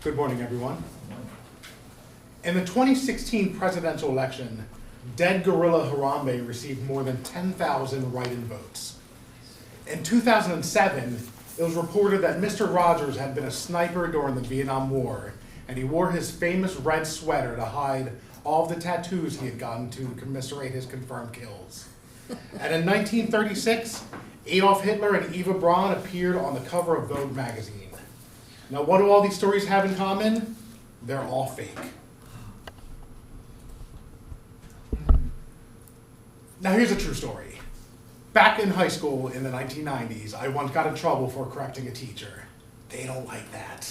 Good morning, everyone. In the 2016 presidential election, dead gorilla Harambe received more than 10,000 write-in votes. In 2007, it was reported that Mr. Rogers had been a sniper during the Vietnam War, and he wore his famous red sweater to hide all of the tattoos he had gotten to commiserate his confirmed kills. And in 1936, Adolf Hitler and Eva Braun appeared on the cover of Vogue magazine. Now, what do all these stories have in common? They're all fake. Now, here's a true story. Back in high school in the 1990s, I once got in trouble for correcting a teacher. They don't like that.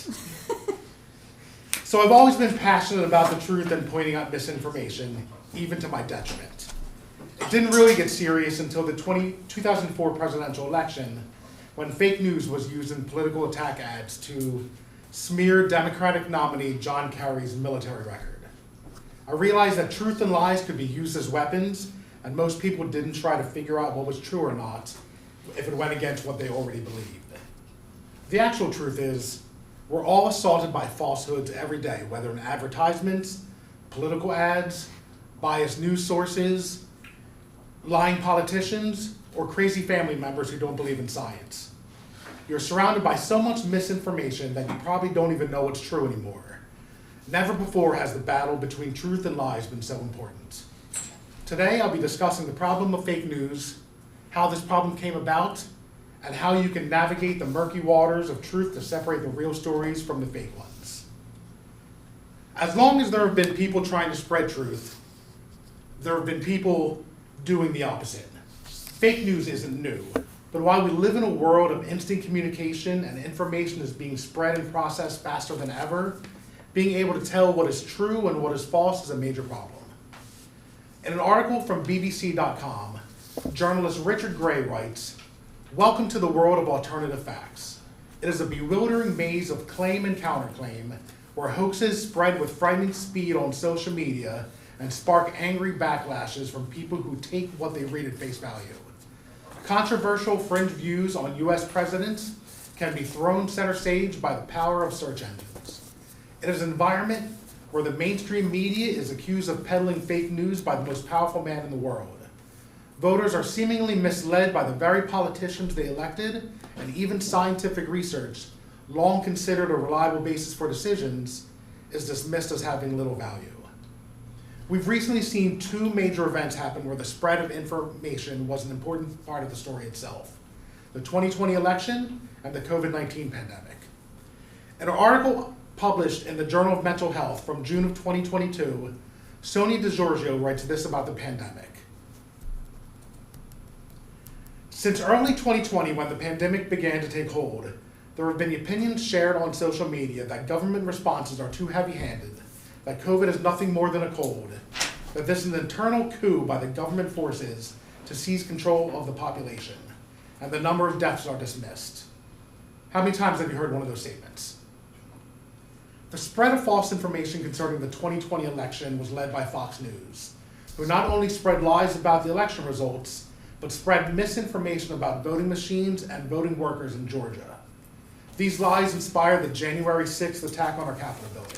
So I've always been passionate about the truth and pointing out misinformation, even to my detriment. It didn't really get serious until the 2004 presidential election, when fake news was used in political attack ads to smear Democratic nominee John Kerry's military record. I realized that truth and lies could be used as weapons, and most people didn't try to figure out what was true or not if it went against what they already believed. The actual truth is, we're all assaulted by falsehoods every day, whether in advertisements, political ads, biased news sources, lying politicians, or crazy family members who don't believe in science. You're surrounded by so much misinformation that you probably don't even know what's true anymore. Never before has the battle between truth and lies been so important. Today, I'll be discussing the problem of fake news, how this problem came about, and how you can navigate the murky waters of truth to separate the real stories from the fake ones. As long as there have been people trying to spread truth, there have been people doing the opposite. Fake news isn't new, but while we live in a world of instant communication and information is being spread and processed faster than ever, being able to tell what is true and what is false is a major problem. In an article from BBC.com, journalist Richard Gray writes, "Welcome to the world of alternative facts. It is a bewildering maze of claim and counterclaim, where hoaxes spread with frightening speed on social media and spark angry backlashes from people who take what they read at face value. Controversial fringe views on US presidents can be thrown center stage by the power of search engines. It is an environment where the mainstream media is accused of peddling fake news by the most powerful man in the world. Voters are seemingly misled by the very politicians they elected, and even scientific research, long considered a reliable basis for decisions, is dismissed as having little value. We've recently seen two major events happen where the spread of information was an important part of the story itself: the 2020 election and the COVID-19 pandemic. In an article published in the Journal of Mental Health from June of 2022, Sonia DiGiorgio writes this about the pandemic. "Since early 2020, when the pandemic began to take hold, there have been opinions shared on social media that government responses are too heavy-handed, that COVID is nothing more than a cold, that this is an internal coup by the government forces to seize control of the population, and the number of deaths are dismissed." How many times have you heard one of those statements? The spread of false information concerning the 2020 election was led by Fox News, who not only spread lies about the election results, but spread misinformation about voting machines and voting workers in Georgia. These lies inspired the January 6th attack on our Capitol building.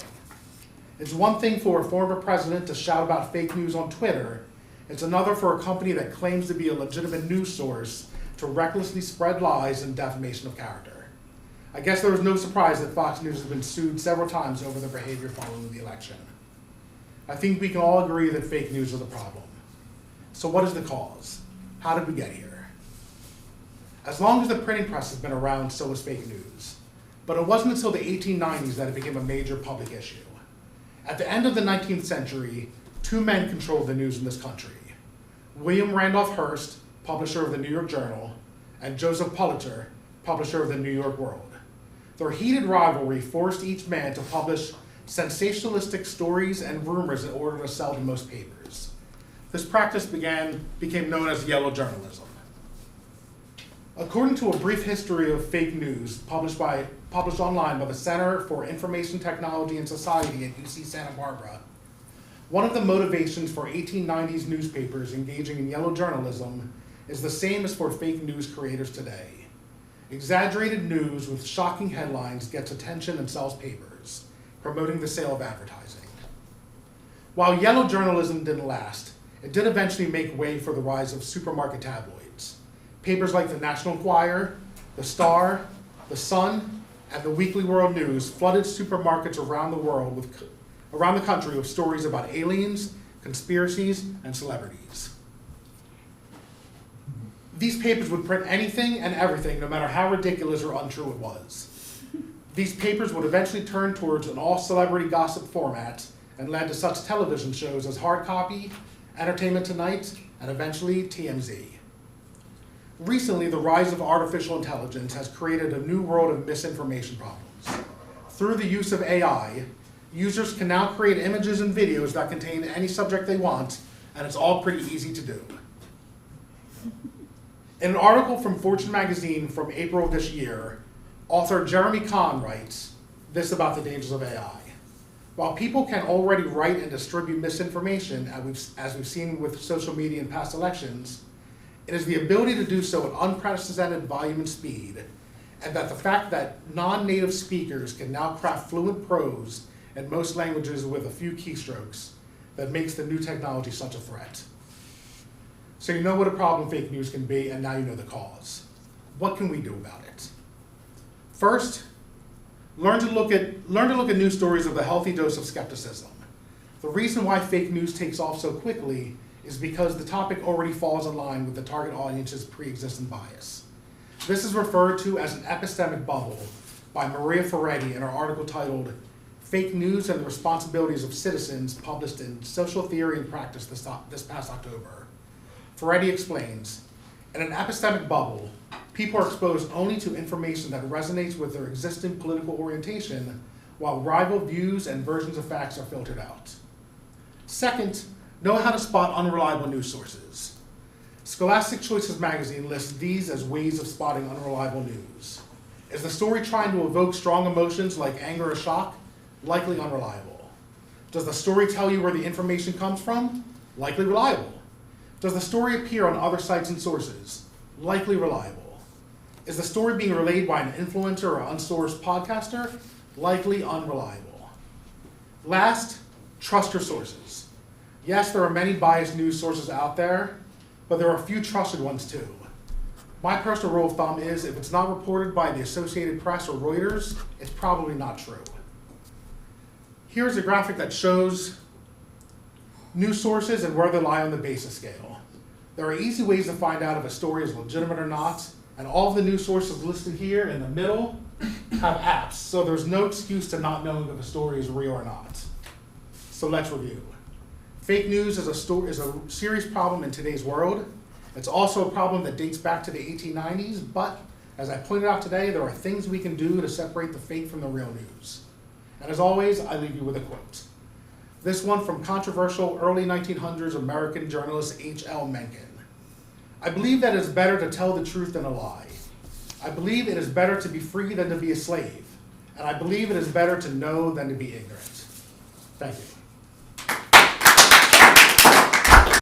It's one thing for a former president to shout about fake news on Twitter. It's another for a company that claims to be a legitimate news source to recklessly spread lies and defamation of character. I guess there was no surprise that Fox News has been sued several times over their behavior following the election. I think we can all agree that fake news is a problem. So what is the cause? How did we get here? As long as the printing press has been around, so has fake news. But it wasn't until the 1890s that it became a major public issue. At the end of the 19th century, two men controlled the news in this country: William Randolph Hearst, publisher of the New York Journal, and Joseph Pulitzer, publisher of the New York World. Their heated rivalry forced each man to publish sensationalistic stories and rumors in order to sell to most papers. This practice became known as yellow journalism. According to a brief history of fake news published online by the Center for Information Technology and Society at UC Santa Barbara, one of the motivations for 1890s newspapers engaging in yellow journalism is the same as for fake news creators today. Exaggerated news with shocking headlines gets attention and sells papers. promoting the sale of advertising. While yellow journalism didn't last, it did eventually make way for the rise of supermarket tabloids. Papers like the National Enquirer, the Star, the Sun, and the Weekly World News flooded supermarkets around the country with stories about aliens, conspiracies, and celebrities. These papers would print anything and everything, no matter how ridiculous or untrue it was. These papers would eventually turn towards an all-celebrity gossip format and led to such television shows as Hard Copy, Entertainment Tonight, and eventually TMZ. Recently, the rise of artificial intelligence has created a new world of misinformation problems. Through the use of AI, users can now create images and videos that contain any subject they want, and it's all pretty easy to do. In an article from Fortune magazine from April of this year, author Jeremy Kahn writes this about the dangers of AI. While people can already write and distribute misinformation, as we've seen with social media in past elections, it is the ability to do so at unprecedented volume and speed, and that the fact that non-native speakers can now craft fluent prose in most languages with a few keystrokes that makes the new technology such a threat. So you know what a problem fake news can be, and now you know the cause. What can we do about it? First, learn to look at news stories with a healthy dose of skepticism. The reason why fake news takes off so quickly is because the topic already falls in line with the target audience's pre-existing bias. This is referred to as an epistemic bubble by Maria Ferretti in her article titled Fake News and the Responsibilities of Citizens, published in Social Theory and Practice this past October. Ferretti explains, in an epistemic bubble, people are exposed only to information that resonates with their existing political orientation, while rival views and versions of facts are filtered out. Second, know how to spot unreliable news sources. Scholastic Choices magazine lists these as ways of spotting unreliable news. Is the story trying to evoke strong emotions like anger or shock? Likely unreliable. Does the story tell you where the information comes from? Likely reliable. Does the story appear on other sites and sources? Likely reliable. Is the story being relayed by an influencer or unsourced podcaster? Likely unreliable. Last, trust your sources. Yes, there are many biased news sources out there, but there are a few trusted ones too. My personal rule of thumb is if it's not reported by the Associated Press or Reuters, it's probably not true. Here's a graphic that shows news sources and where they lie on the basis scale. There are easy ways to find out if a story is legitimate or not, and all of the news sources listed here in the middle have apps, so there's no excuse to not knowing if a story is real or not. So let's review. Fake news is a serious problem in today's world. It's also a problem that dates back to the 1890s, but as I pointed out today, there are things we can do to separate the fake from the real news. And as always, I leave you with a quote. This one from controversial early 1900s American journalist H.L. Mencken. I believe that it is better to tell the truth than a lie. I believe it is better to be free than to be a slave. And I believe it is better to know than to be ignorant. Thank you.